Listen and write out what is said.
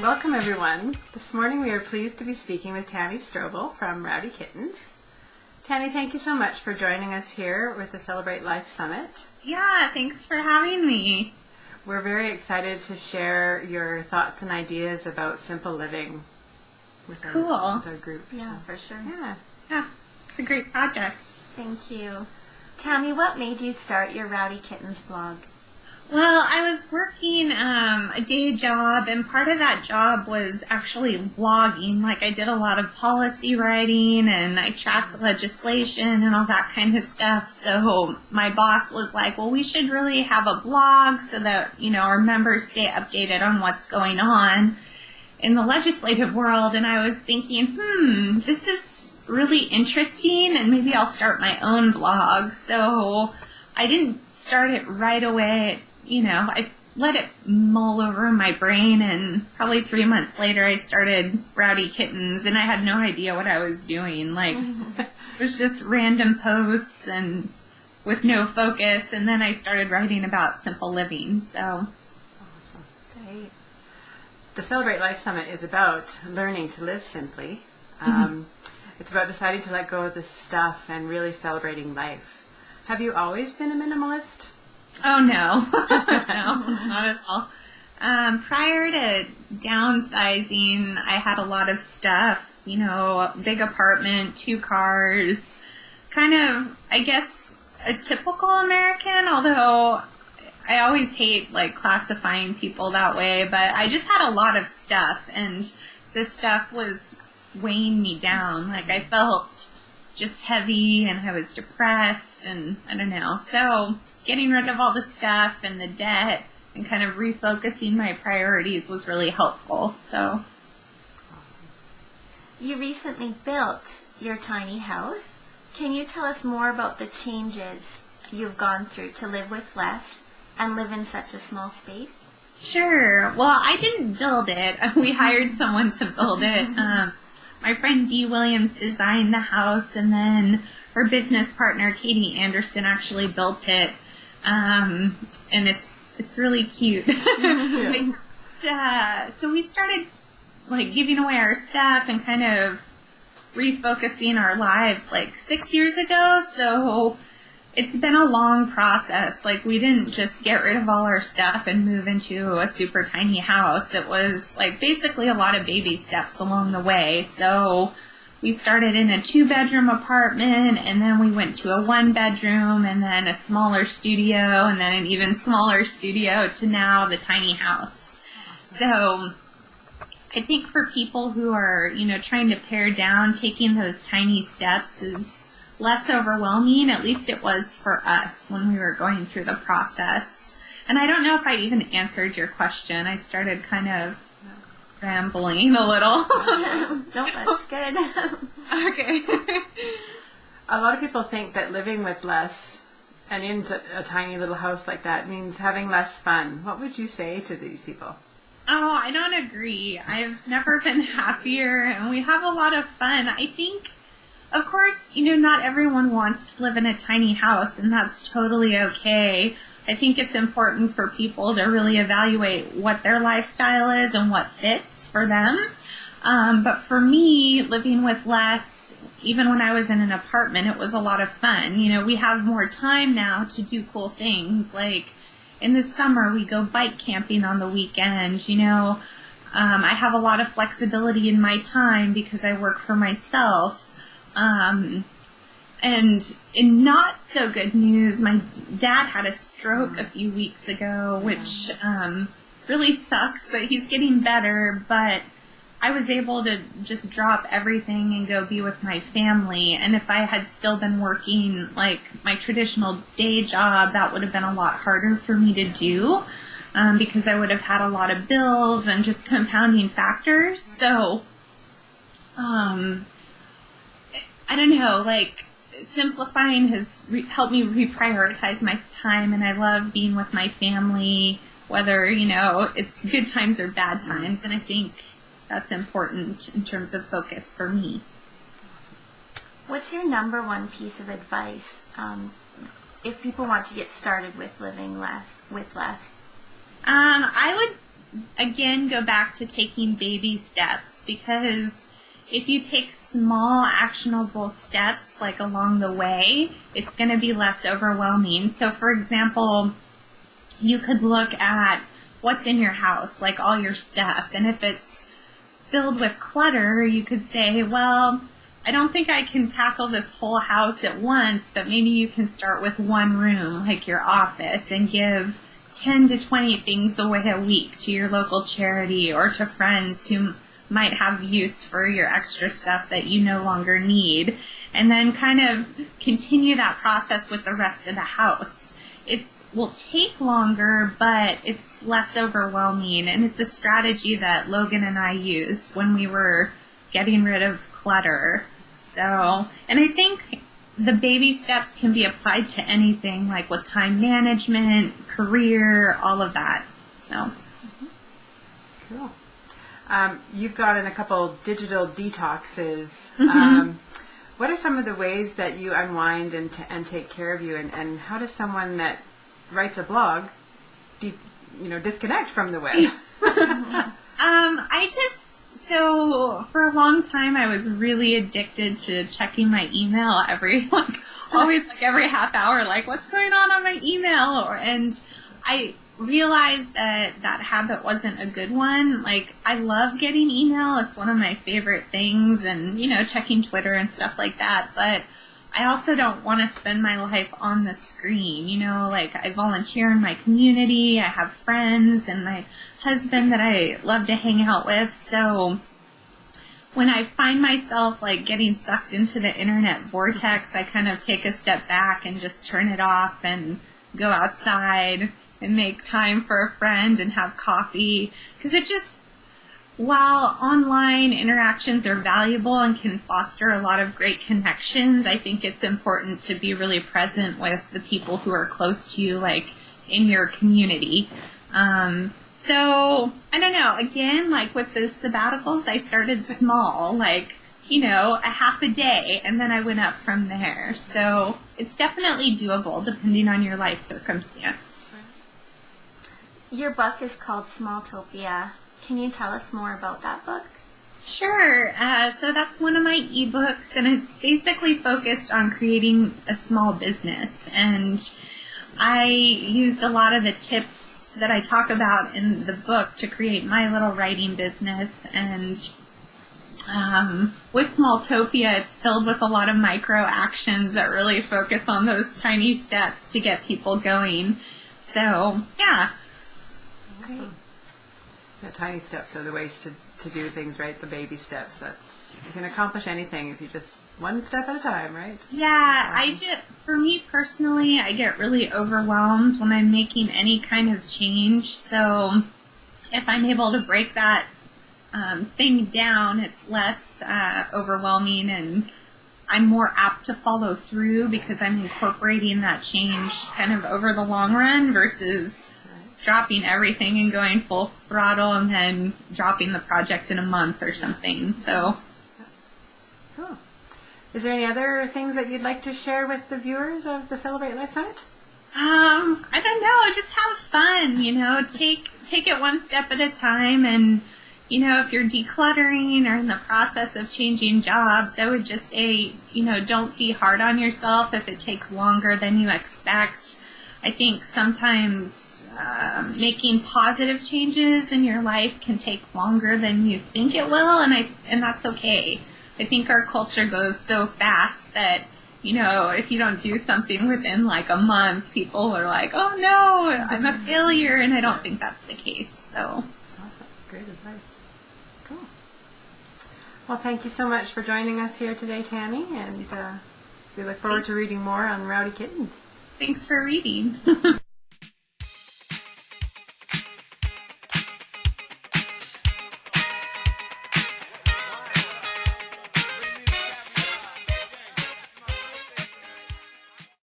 Welcome everyone. This morning we are pleased to be speaking with Tammy Strobel from Rowdy Kittens. Tammy, thank you so much for joining us here with the Celebrate Life Summit. Yeah, thanks for having me. We're very excited to share your thoughts and ideas about simple living with our group. Yeah, for sure. Yeah, it's a great project. Thank you. Tammy, what made you start your Rowdy Kittens blog? Well, I was working a day job, and part of that job was actually blogging. Like, I did a lot of policy writing, and I tracked legislation and all that kind of stuff. So my boss was like, well, we should really have a blog so that, our members stay updated on what's going on in the legislative world. And I was thinking, this is really interesting, and maybe I'll start my own blog. So I didn't start it right away. I let it mull over in my brain, and probably 3 months later I started Rowdy Kittens, and I had no idea what I was doing. Like, it was just random posts and with no focus, and then I started writing about simple living. So awesome. Great. The Celebrate Life Summit is about learning to live simply. It's about deciding to let go of the stuff and really celebrating life. Have you always been a minimalist? Oh, no. No, not at all. Prior to downsizing, I had a lot of stuff, big apartment, 2 cars, kind of, I guess, a typical American, although I always hate, classifying people that way, but I just had a lot of stuff, and this stuff was weighing me down. I felt just heavy, and I was depressed, and I don't know. So getting rid of all the stuff and the debt and kind of refocusing my priorities was really helpful. So awesome. You recently built your tiny house. Can you tell us more about the changes you've gone through to live with less and live in such a small space? Sure. Well, I didn't build it. We hired someone to build it. My friend Dee Williams designed the house, and then her business partner Katie Anderson actually built it, and it's really cute. So we started giving away our stuff and kind of refocusing our lives 6 years ago. So it's been a long process. We didn't just get rid of all our stuff and move into a super tiny house. It was basically a lot of baby steps along the way. So we started in a 2-bedroom apartment, and then we went to a 1-bedroom, and then a smaller studio, and then an even smaller studio, to now the tiny house. So I think for people who are, trying to pare down, taking those tiny steps is less overwhelming. At least it was for us when we were going through the process. And I don't know if I even answered your question. I started kind of rambling a little. No, that's good. Okay. A lot of people think that living with less and in a tiny little house like that means having less fun. What would you say to these people? Oh, I don't agree. I've never been happier, and we have a lot of fun. I think, of course, not everyone wants to live in a tiny house, and that's totally okay. I think it's important for people to really evaluate what their lifestyle is and what fits for them. But for me, living with less, even when I was in an apartment, it was a lot of fun. We have more time now to do cool things. In the summer, we go bike camping on the weekend. I have a lot of flexibility in my time because I work for myself. And in not so good news, my dad had a stroke a few weeks ago, which really sucks, but he's getting better. But I was able to just drop everything and go be with my family. And if I had still been working my traditional day job, that would have been a lot harder for me to do, because I would have had a lot of bills and just compounding factors. So I don't know, simplifying has helped me reprioritize my time, and I love being with my family, whether, it's good times or bad times, and I think that's important in terms of focus for me. What's your number one piece of advice if people want to get started with living with less? I would again, go back to taking baby steps, because if you take small actionable steps like along the way, it's going to be less overwhelming. So for example, you could look at what's in your house, like all your stuff, and if it's filled with clutter, you could say, well, I don't think I can tackle this whole house at once, but maybe you can start with one room, like your office, and give 10 to 20 things away a week to your local charity or to friends who might have use for your extra stuff that you no longer need, and then kind of continue that process with the rest of the house. It will take longer, but it's less overwhelming, and it's a strategy that Logan and I used when we were getting rid of clutter. So, and I think the baby steps can be applied to anything, like with time management, career, all of that. So, cool. You've gotten a couple digital detoxes. What are some of the ways that you unwind and take care of you, and how does someone that writes a blog, disconnect from the web? So for a long time, I was really addicted to checking my email every half hour, like what's going on my email, and I realized that habit wasn't a good one. Like, I love getting email. It's one of my favorite things, and, checking Twitter and stuff like that. But I also don't want to spend my life on the screen. Like, I volunteer in my community. I have friends and my husband that I love to hang out with. So when I find myself like getting sucked into the internet vortex, I kind of take a step back and just turn it off and go outside and make time for a friend and have coffee. Because while online interactions are valuable and can foster a lot of great connections, I think it's important to be really present with the people who are close to you, like in your community. So, I don't know, again, like with the sabbaticals, I started small, like, a half a day, and then I went up from there. So, it's definitely doable depending on your life circumstance. Your book is called Smalltopia. Can you tell us more about that book? Sure. So that's one of my ebooks, and it's basically focused on creating a small business. And I used a lot of the tips that I talk about in the book to create my little writing business. And with Smalltopia, it's filled with a lot of micro actions that really focus on those tiny steps to get people going. So, yeah. Awesome. Yeah, tiny steps are the ways to do things, right? The baby steps. You can accomplish anything if you just one step at a time, right? Yeah, awesome. For me personally, I get really overwhelmed when I'm making any kind of change. So if I'm able to break that thing down, it's less overwhelming, and I'm more apt to follow through because I'm incorporating that change kind of over the long run versus dropping everything and going full throttle and then dropping the project in a month or something. So, cool. Is there any other things that you'd like to share with the viewers of the Celebrate Life Summit? I don't know. Just have fun. Take it one step at a time, and if you're decluttering or in the process of changing jobs, I would just say, don't be hard on yourself if it takes longer than you expect. I think sometimes making positive changes in your life can take longer than you think it will, and that's okay. I think our culture goes so fast that, if you don't do something within like a month, people are like, oh no, I'm a failure, and I don't think that's the case. So, awesome. Great advice. Cool. Well, thank you so much for joining us here today, Tammy, and we look forward to reading more on Rowdy Kittens. Thanks for reading.